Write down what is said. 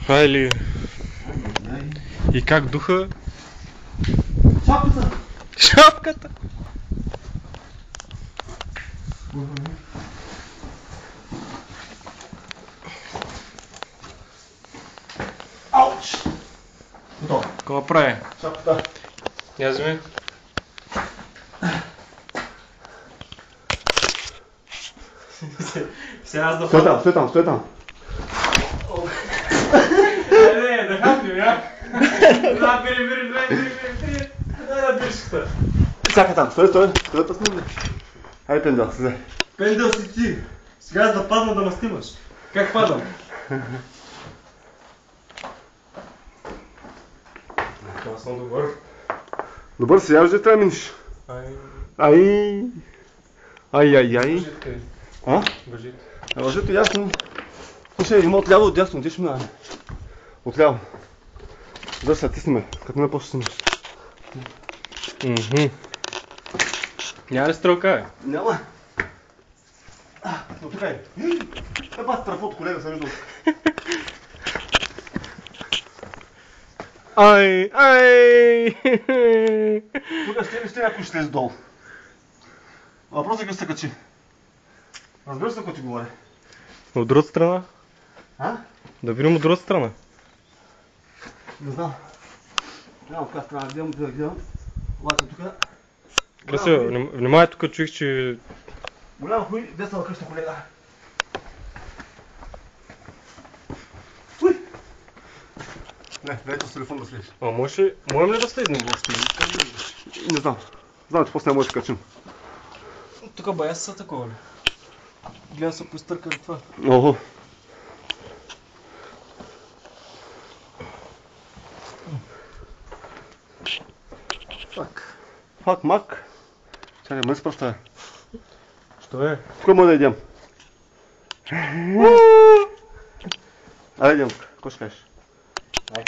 Хайли. И как духа? Шапката! Шапката! Ауч! Готово. Какво прави? Шапката. Я вземи. Сега аз да Стой там. Не, да хапнем, я. Да, бери, да, дръжката. Чакай там, стой, да снимай. Хайде, Пендел, слезе. Пендел си ти. Сега аз да падна да ме снимаш. Как падам? Това съм добър. Добър, сега вже трябва да минеш. Ай. Въжите. А? Въжите. Въжето ясно. Слушай, има отляво, отдясно, ти ще минаваме. Отляво. Да, сега ти снимай, като не после снимаш. Няма ли стрелка, бе? Няма. Но така е. Еба страхот, колега, съм виждал. Ай! Тук ще някой ще слезе долу. Въпросът е къде се качи. Разбира се, ако ти говоря. От другата страна? А? Да видим от другата страна. Не знам. Няма в тази страна, гледам. Обаче тук... Красиво, внимай тук чуих, че... Голям хуй, десна къща, колега. Уй! Не, дайте с телефон да слезеш. А можем ли да слезнем въобще? Не знам. Знам, че после не може да се качим. Тук бая са такова ли? Гледам се поизтъркали това. Ого. Фак, мак. Чакай, ме спраща. Що е? Тук може да идем. Айде идем, какво ще кажеш? Ай.